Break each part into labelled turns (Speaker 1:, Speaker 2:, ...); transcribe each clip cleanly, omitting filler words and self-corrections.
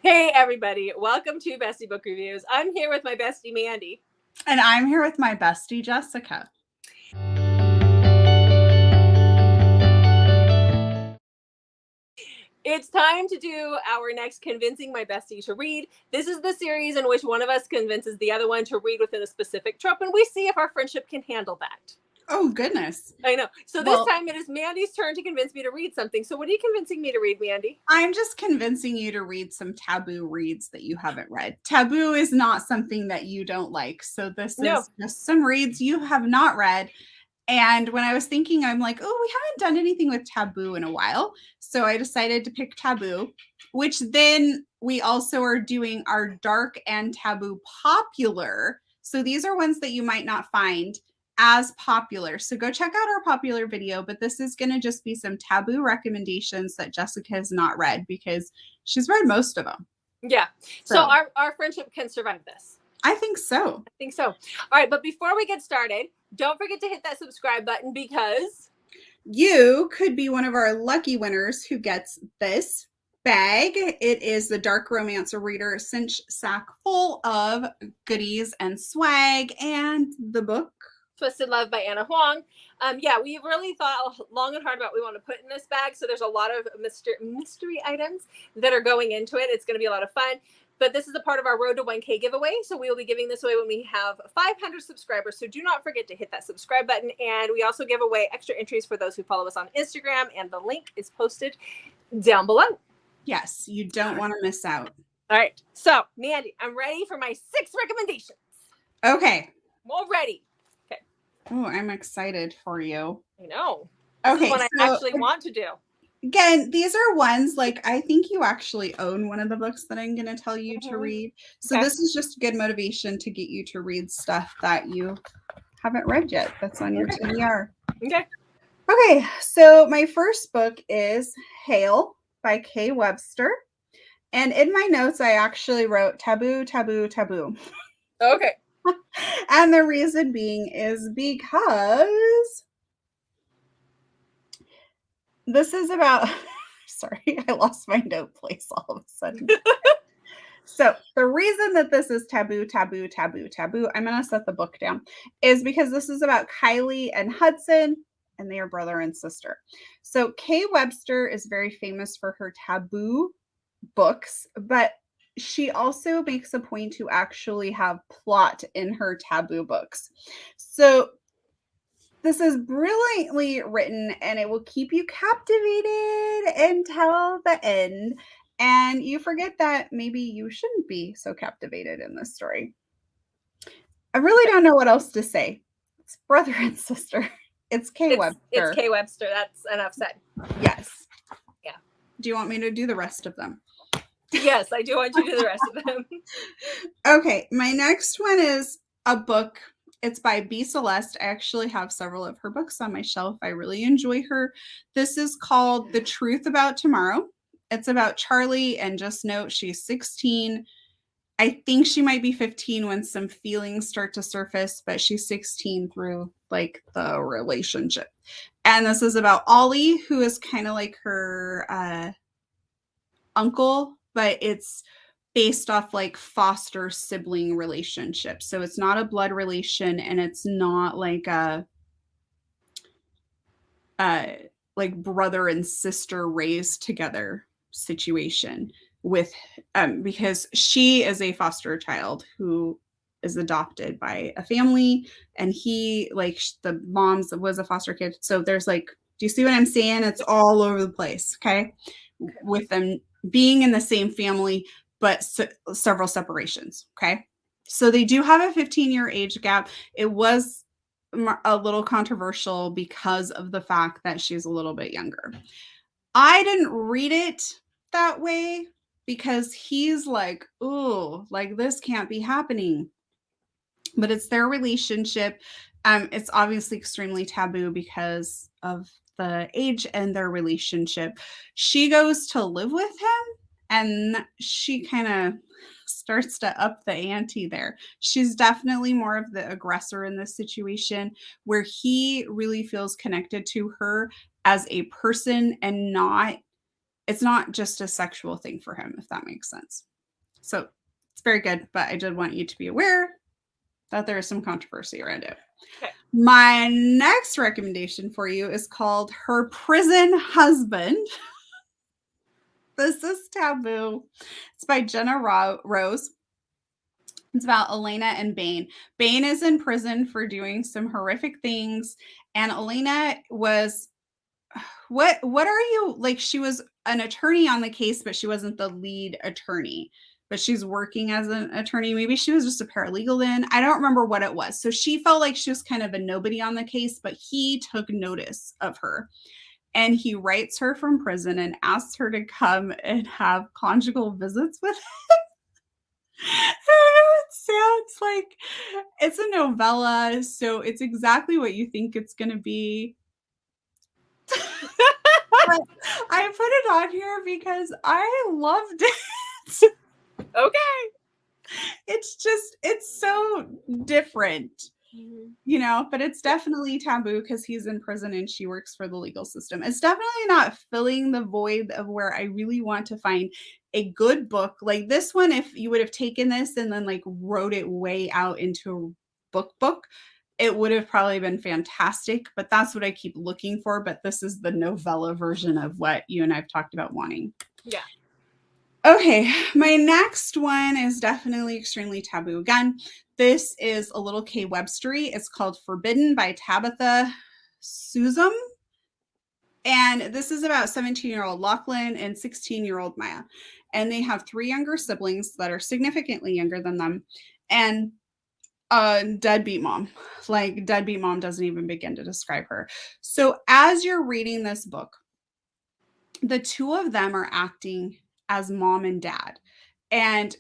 Speaker 1: Hey everybody, welcome to Bestie Book Reviews. I'm here with my bestie Mandy.
Speaker 2: And I'm here with my bestie Jessica.
Speaker 1: It's time to do our next Convincing My Bestie to Read. This is the series in which one of us convinces the other one to read within a specific trope, and we see if our friendship can handle that.
Speaker 2: Oh, goodness.
Speaker 1: I know. So this time it is Mandy's turn to convince me to read something. So what are you convincing me to read, Mandy?
Speaker 2: I'm just convincing you to read some taboo reads that you haven't read. Taboo is not something that you don't like. So this is just some reads you have not read. And when I was thinking, I'm like, oh, we haven't done anything with taboo in a while. So I decided to pick taboo, which then we also are doing our dark and taboo popular. So these are ones that you might not find as popular. So go check out our popular video, but this is going to just be some taboo recommendations that Jessica has not read because she's read most of them.
Speaker 1: Yeah. So our friendship can survive this.
Speaker 2: I think so.
Speaker 1: I think so. All right. But before we get started, don't forget to hit that subscribe button because
Speaker 2: you could be one of our lucky winners who gets this bag. It is the Dark Romance Reader cinch sack full of goodies and swag and the book
Speaker 1: Twisted Love by Anna Huang. Yeah, we really thought long and hard about what we want to put in this bag. So there's a lot of mystery items that are going into it. It's going to be a lot of fun. But this is a part of our Road to 1K giveaway. So we will be giving this away when we have 500 subscribers. So do not forget to hit that subscribe button. And we also give away extra entries for those who follow us on Instagram. And the link is posted down below.
Speaker 2: Yes, you don't want to miss out.
Speaker 1: All right. So, Mandy, I'm ready for my 6 recommendations.
Speaker 2: Okay.
Speaker 1: I'm all ready. Okay.
Speaker 2: Oh, I'm excited for you.
Speaker 1: I know. This is what I actually want to do.
Speaker 2: Again, these are ones like I think you actually own one of the books that I'm going to tell you to read. So this is just good motivation to get you to read stuff that you haven't read yet. That's on your TBR.
Speaker 1: Okay.
Speaker 2: Okay, so my first book is Hail by Kay Webster. And in my notes, I actually wrote taboo, taboo, taboo.
Speaker 1: Okay.
Speaker 2: And the reason being is because this is about, sorry, I lost my note place all of a sudden. So the reason that this is taboo, taboo, taboo, taboo, I'm going to set the book down, is because this is about Kylie and Hudson, and they are brother and sister. So Kay Webster is very famous for her taboo books, but she also makes a point to actually have plot in her taboo books. So this is brilliantly written and it will keep you captivated until the end. And you forget that maybe you shouldn't be so captivated in this story. I really don't know what else to say. It's brother and sister. It's Kay Webster.
Speaker 1: It's Kay Webster. That's enough said.
Speaker 2: Yes.
Speaker 1: Yeah.
Speaker 2: Do you want me to do the rest of them?
Speaker 1: Yes, I do want you to do the rest of them.
Speaker 2: Okay. My next one is a book. It's by B. Celeste. I actually have several of her books on my shelf. I really enjoy her. This is called The Truth About Tomorrow. It's about Charlie, and just note she's 16. I think she might be 15 when some feelings start to surface, but she's 16 through like the relationship. And this is about Ollie, who is kind of like her uncle, but it's based off like foster sibling relationships. So it's not a blood relation, and it's not like a like brother and sister raised together situation with because she is a foster child who is adopted by a family, and he like the mom's was a foster kid. So there's like, do you see what I'm saying? It's all over the place. Okay. With them being in the same family, but several separations. Okay. So they do have a 15-year age gap. It was a little controversial because of the fact that she's a little bit younger. I didn't read it that way because he's like, oh, like this can't be happening. But it's their relationship. It's obviously extremely taboo because of the age and their relationship. She goes to live with him, and she kind of starts to up the ante there. She's definitely more of the aggressor in this situation, where he really feels connected to her as a person and it's not just a sexual thing for him, if that makes sense. So it's very good, but I did want you to be aware that there is some controversy around it.
Speaker 1: Okay.
Speaker 2: My next recommendation for you is called Her Prison Husband. This is Taboo. It's by Jenna Rose. It's about Elena and Bane. Bane is in prison for doing some horrific things, and Elena was what are you like? She was an attorney on the case, but she wasn't the lead attorney. But she's working as an attorney. Maybe she was just a paralegal then. I don't remember what it was. So she felt like she was kind of a nobody on the case, but he took notice of her. And he writes her from prison and asks her to come and have conjugal visits with him. It sounds like it's a novella, so it's exactly what you think it's going to be. But I put it on here because I loved it.
Speaker 1: Okay.
Speaker 2: It's so different, you know, but it's definitely taboo because he's in prison and she works for the legal system. It's definitely not filling the void of where I really want to find a good book like this one. If you would have taken this and then like wrote it way out into a book, it would have probably been fantastic, but that's what I keep looking for. But this is the novella version of what you and I've talked about wanting.
Speaker 1: Yeah.
Speaker 2: Okay, my next one is definitely extremely taboo. Again, this is a little K Webstery. It's called Forbidden by Tabitha Susum. And this is about 17-year-old Lachlan and 16-year-old Maya. And they have 3 younger siblings that are significantly younger than them. And deadbeat mom. Like, deadbeat mom doesn't even begin to describe her. So as you're reading this book, the 2 of them are acting as mom and dad. And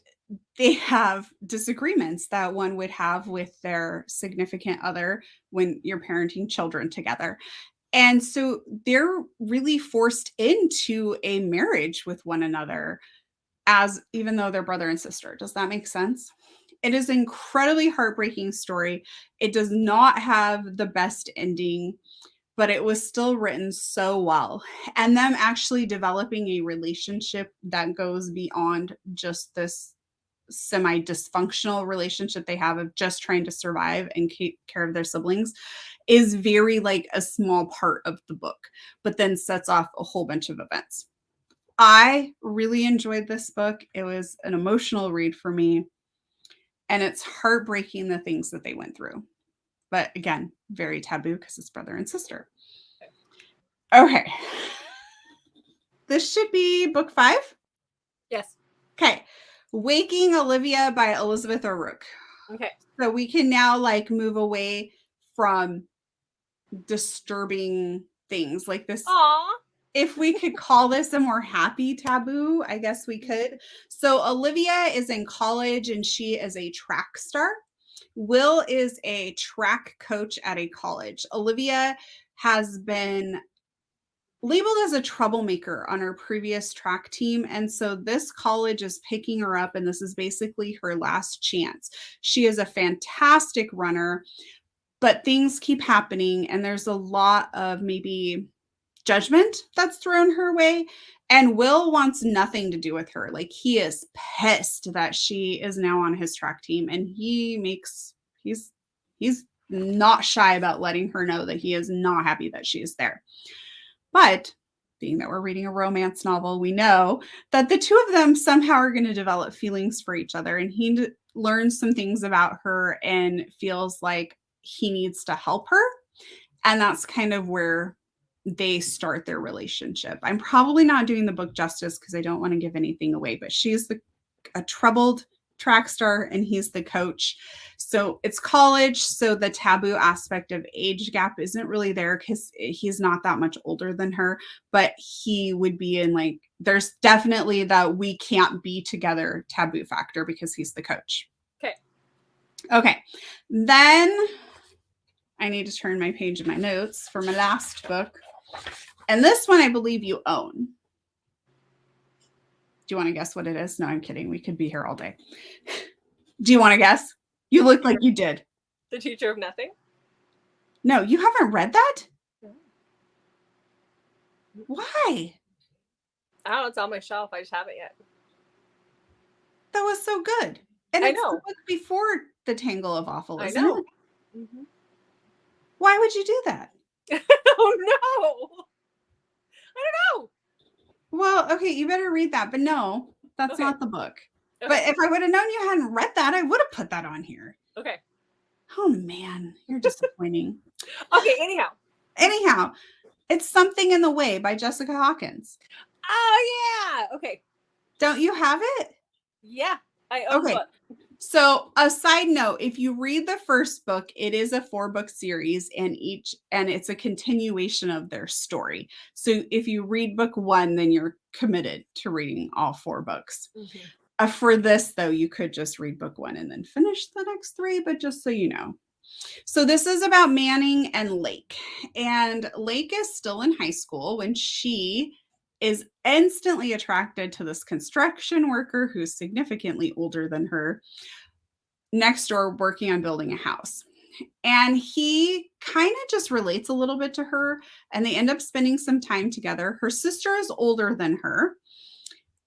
Speaker 2: they have disagreements that one would have with their significant other when you're parenting children together. And so they're really forced into a marriage with one another as even though they're brother and sister. Does that make sense? It is an incredibly heartbreaking story. It does not have the best ending, but it was still written so well. And them actually developing a relationship that goes beyond just this semi-dysfunctional relationship they have of just trying to survive and take care of their siblings is very like a small part of the book, but then sets off a whole bunch of events. I really enjoyed this book. It was an emotional read for me, and it's heartbreaking the things that they went through. But again, very taboo because it's brother and sister. Okay. This should be book 5.
Speaker 1: Yes.
Speaker 2: Okay. Waking Olivia by Elizabeth O'Rourke.
Speaker 1: Okay.
Speaker 2: So we can now like move away from disturbing things like this.
Speaker 1: Aww.
Speaker 2: If we could call this a more happy taboo, I guess we could. So Olivia is in college and she is a track star. Will is a track coach at a college. Olivia has been labeled as a troublemaker on her previous track team. And so this college is picking her up, and this is basically her last chance. She is a fantastic runner, but things keep happening, and there's a lot of maybe judgment that's thrown her way. And Will wants nothing to do with her. Like, he is pissed that she is now on his track team, and he's not shy about letting her know that he is not happy that she is there. But being that we're reading a romance novel, we know that the 2 of them somehow are going to develop feelings for each other, and he learns some things about her and feels like he needs to help her. And that's kind of where they start their relationship. I'm probably not doing the book justice because I don't want to give anything away, but she's a troubled track star and he's the coach. So it's college. So the taboo aspect of age gap isn't really there because he's not that much older than her, but he would be in like, there's definitely that we can't be together taboo factor because he's the coach. Okay. Then I need to turn my page of my notes for my last book. And this one I believe you own. Do you want to guess what it is? No, I'm kidding. We could be here all day. Do you want to guess? You look like you did.
Speaker 1: The Teacher of Nothing?
Speaker 2: No, you haven't read that?
Speaker 1: No.
Speaker 2: Why?
Speaker 1: I don't know. It's on my shelf. I just haven't yet.
Speaker 2: That was so good. And
Speaker 1: I
Speaker 2: it's the
Speaker 1: know.
Speaker 2: book before The Tangle of Awful,
Speaker 1: I
Speaker 2: isn't
Speaker 1: know.
Speaker 2: it? Why would you do that?
Speaker 1: Oh no. I don't know.
Speaker 2: Well, okay, you better read that, but no, that's
Speaker 1: Okay.
Speaker 2: not the book.
Speaker 1: Okay.
Speaker 2: But if I would have known you hadn't read that, I would have put that on here.
Speaker 1: Okay.
Speaker 2: Oh man, you're disappointing.
Speaker 1: Okay,
Speaker 2: Anyhow, it's Something in the Way by Jessica Hawkins.
Speaker 1: Oh yeah. Okay.
Speaker 2: Don't you have it?
Speaker 1: Yeah. I own the
Speaker 2: Okay.
Speaker 1: book.
Speaker 2: So, a side note, if you read the first book, it is a 4-book series and it's a continuation of their story. So, if you read book 1, then you're committed to reading all 4 books. For this though, you could just read book 1 and then finish the next 3, but just so you know. So, this is about Manning and Lake. And Lake is still in high school when she is instantly attracted to this construction worker who's significantly older than her next door working on building a house. And he kind of just relates a little bit to her, and they end up spending some time together. Her sister is older than her.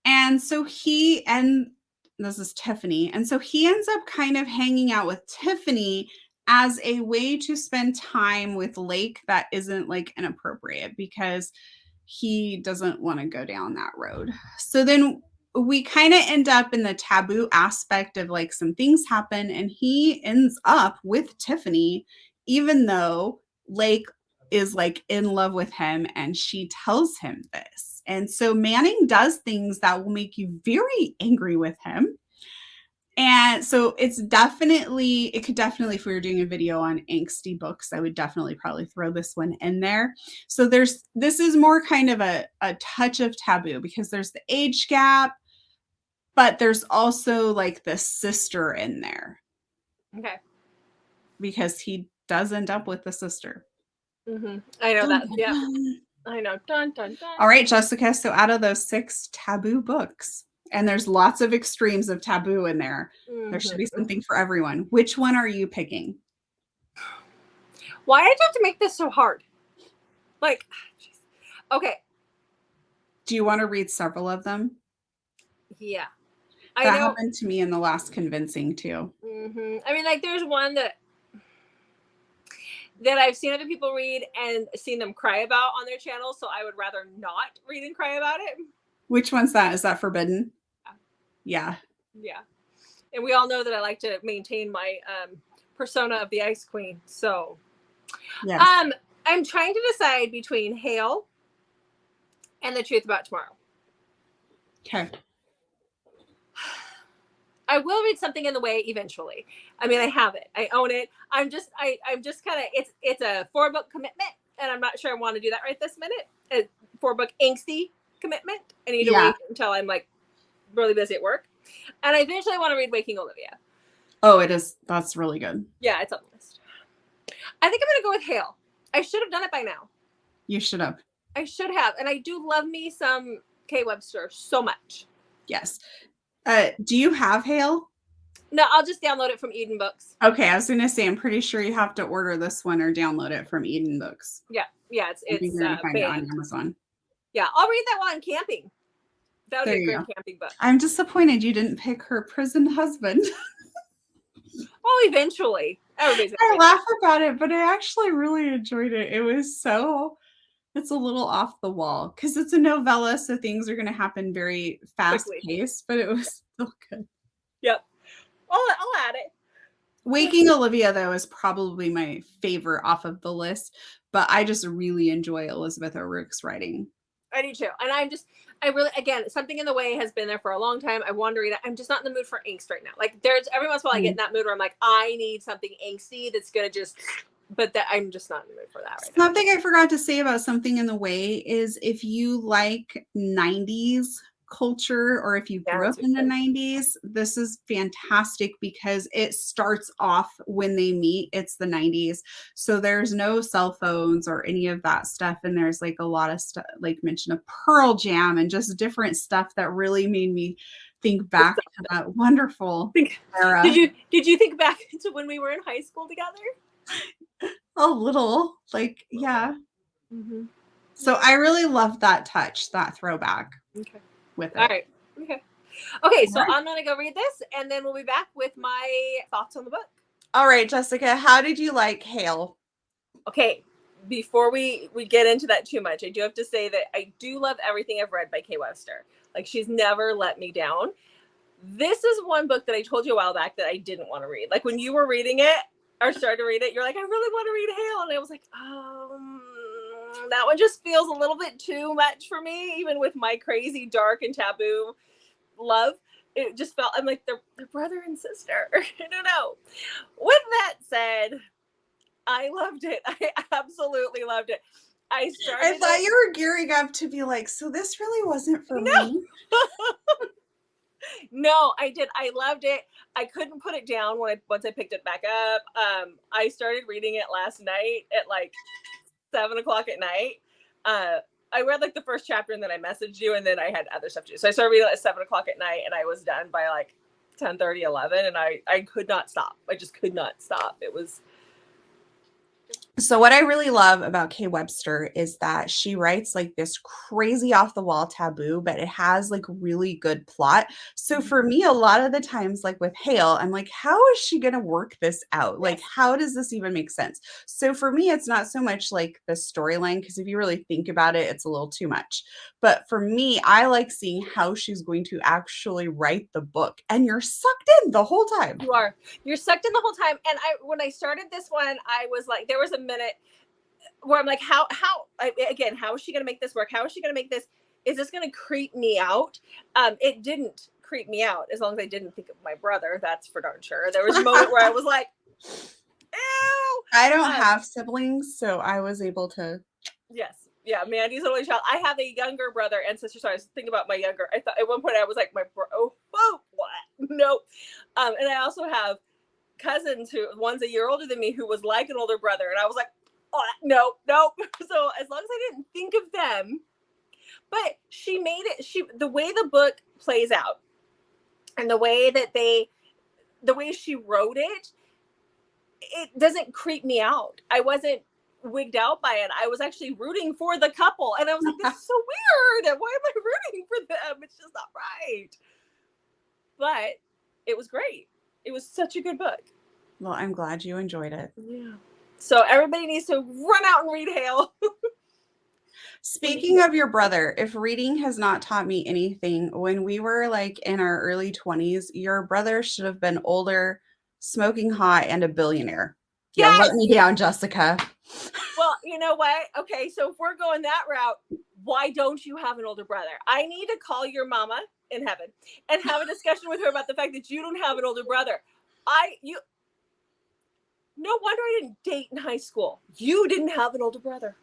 Speaker 2: And so this is Tiffany. And so he ends up kind of hanging out with Tiffany as a way to spend time with Lake that isn't like inappropriate because he doesn't want to go down that road. So then we kind of end up in the taboo aspect of like some things happen and he ends up with Tiffany, even though Lake is like in love with him and she tells him this. And so Manning does things that will make you very angry with him. And so it could definitely, if we were doing a video on angsty books, I would definitely probably throw this one in there. So this is more kind of a touch of taboo because there's the age gap, but there's also like the sister in there.
Speaker 1: Okay.
Speaker 2: Because he does end up with the sister.
Speaker 1: I know that. Yeah. I know. Dun, dun, dun.
Speaker 2: All right, Jessica. So out of those 6 taboo books, and there's lots of extremes of taboo in there. There should be something for everyone. Which one are you picking?
Speaker 1: Why did you have to make this so hard? Like, geez. Okay.
Speaker 2: Do you want to read several of them?
Speaker 1: Yeah.
Speaker 2: That happened to me in the last convincing too.
Speaker 1: I mean, like there's one that I've seen other people read and seen them cry about on their channel, so I would rather not read and cry about it.
Speaker 2: Which one's that? Is that forbidden? Yeah.
Speaker 1: Yeah. And we all know that I like to maintain my persona of the Ice Queen. So yes. I'm trying to decide between Hail and The Truth About Tomorrow.
Speaker 2: Okay.
Speaker 1: I will read Something in the Way eventually. I mean, I have it. I own it. I'm just kind of, it's a 4-book commitment, and I'm not sure I want to do that right this minute. A 4-book angsty commitment. I need to wait until I'm like really busy at work. And I eventually want to read Waking Olivia.
Speaker 2: Oh, it is. That's really good.
Speaker 1: Yeah, it's on the list. I think I'm going to go with Hail. I should have done it by now.
Speaker 2: You should have.
Speaker 1: I should have. And I do love me some Kay Webster so much.
Speaker 2: Yes. Do you have Hail?
Speaker 1: No, I'll just download it from Eden Books.
Speaker 2: Okay, I was going to say, I'm pretty sure you have to order this one or download it from Eden Books.
Speaker 1: Yeah, it's
Speaker 2: find it on Amazon.
Speaker 1: Yeah, I'll read that while I'm camping. That would be a great camping book.
Speaker 2: I'm disappointed you didn't pick Her Prisoned Husband.
Speaker 1: Oh, eventually.
Speaker 2: I laugh about it, but I actually really enjoyed it. It's a little off the wall because it's a novella, so things are going to happen very fast paced, but it was still good.
Speaker 1: Yep. I'll add it.
Speaker 2: Waking Olivia, though, is probably my favorite off of the list, but I just really enjoy Elizabeth O'Rourke's writing.
Speaker 1: I do too. And I really, again, Something in the Way has been there for a long time. I want to read it. I'm just not in the mood for angst right now. Like there's every once in a while I get in that mood where I'm like, I need something angsty that's going to just, but that I'm just not in the mood for that right now.
Speaker 2: Something I forgot to say about Something in the Way is if you like 90s culture or if you grew up in the 90s, this is fantastic because it starts off when they meet. It's the 90s. So there's no cell phones or any of that stuff. And there's like a lot of stuff, like mention of Pearl Jam and just different stuff that really made me think back to that wonderful era.
Speaker 1: Did you think back to when we were in high school together?
Speaker 2: A little, like, yeah. So I really love that touch, that throwback.
Speaker 1: Okay.
Speaker 2: With it.
Speaker 1: All right. Okay. Okay, so
Speaker 2: Right.
Speaker 1: I'm gonna go read this, and then we'll be back with my thoughts on the book.
Speaker 2: All right, Jessica, how did you like Hale?
Speaker 1: Okay, before we get into that too much, I do have to say that I do love everything I've read by Kay Webster. Like, she's never let me down. This is one book that I told you a while back that I didn't want to read. Like, when you were reading it or started to read it, you're like, I really want to read Hale. And I was like, that one just feels a little bit too much for me, even with my crazy, dark, and taboo love. It just felt, I'm like, they're brother and sister. I don't know. With that said, I loved it. I absolutely loved it. I
Speaker 2: thought you were gearing up to be like, so this really wasn't for me.
Speaker 1: No, I did. I loved it. I couldn't put it down once I picked it back up. I started reading it last night at like 7:00 at night. I read like the first chapter and then I messaged you, and then I had other stuff to do. So I started reading at 7:00 at night, and I was done by like 10:30, 11, and I could not stop. I just could not stop. It was.
Speaker 2: So what I really love about Kay Webster is that she writes like this crazy off the wall taboo, but it has like really good plot. So for me, a lot of the times, like with Hale, I'm like, how is she going to work this out? Like, how does this even make sense? So for me, it's not so much like the storyline, because if you really think about it, it's a little too much. But for me, I like seeing how she's going to actually write the book, and you're sucked in the whole time.
Speaker 1: You're sucked in the whole time. And when I started this one, I was like, there was a minute where I'm like, how is she going to make this work? How is she going to make this? Is this going to creep me out? It didn't creep me out, as long as I didn't think of my brother. That's for darn sure. There was a moment where I was like, ew.
Speaker 2: I don't have siblings, so I was able to.
Speaker 1: Yes. Yeah, Mandy's only child. I have a younger brother and sister. So I was thinking about my younger. I thought at one point I was like, what? No. And I also have cousins who, one's a year older than me, who was like an older brother, and I was like, oh no. So as long as I didn't think of them, but she made it. The way the book plays out, and the way she wrote it, it doesn't creep me out. I wasn't wigged out by it. I was actually rooting for the couple, and I was like, this is so weird. Why am I rooting for them? It's just not right. But it was great. It was such a good book.
Speaker 2: Well, I'm glad you enjoyed it.
Speaker 1: Yeah. So everybody needs to run out and read Hale.
Speaker 2: Speaking of your brother, if reading has not taught me anything, when we were like in our early 20s, your brother should have been older, smoking hot, and a billionaire. Yeah, let me down, Jessica.
Speaker 1: Well, you know what? Okay, so if we're going that route, why don't you have an older brother? I need to call your mama in heaven and have a discussion with her about the fact that you don't have an older brother. No wonder I didn't date in high school. You didn't have an older brother.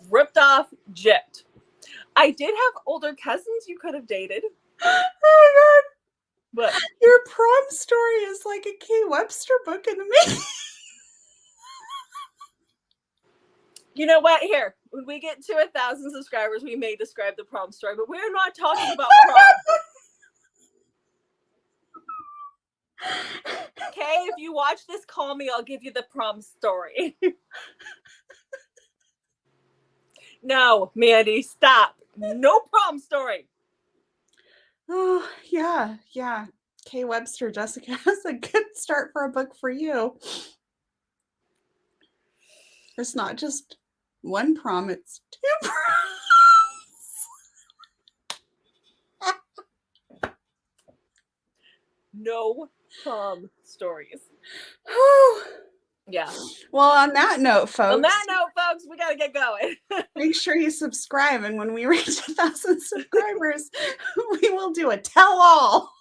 Speaker 1: Ripped off, gypped. I did have older cousins you could have dated.
Speaker 2: Oh my god.
Speaker 1: But
Speaker 2: your prom story is like a Kay Webster book in the making.
Speaker 1: You know what? Here, when we get to 1,000 subscribers, we may describe the prom story, but we're not talking about prom. Okay, if you watch this, call me. I'll give you the prom story. No, Mandy, stop. No prom story.
Speaker 2: Oh, yeah. Kay Webster, Jessica, that's a good start for a book for you. It's not just one prom, it's 2 proms.
Speaker 1: No prom stories. Yeah.
Speaker 2: Well, on that note, folks,
Speaker 1: we got to get going.
Speaker 2: Make sure you subscribe. And when we reach 1,000 subscribers, we will do a tell-all.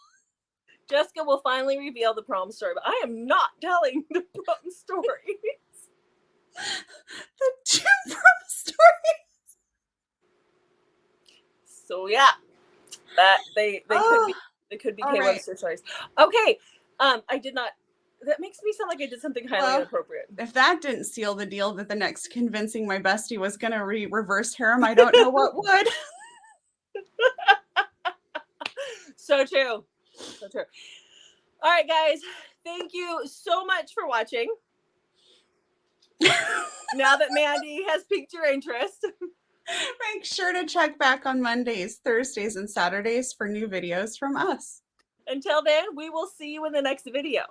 Speaker 1: Jessica will finally reveal the prom story, but I am not telling the prom stories.
Speaker 2: The 2 prom stories.
Speaker 1: So yeah, that they could be Kay Webster stories. Okay, I did not. That makes me sound like I did something highly inappropriate.
Speaker 2: If that didn't seal the deal that the next convincing my bestie was going to reverse harem, I don't know what would.
Speaker 1: So true. All right, guys. Thank you so much for watching. Now that Mandy has piqued your interest.
Speaker 2: Make sure to check back on Mondays, Thursdays, and Saturdays for new videos from us.
Speaker 1: Until then, we will see you in the next video.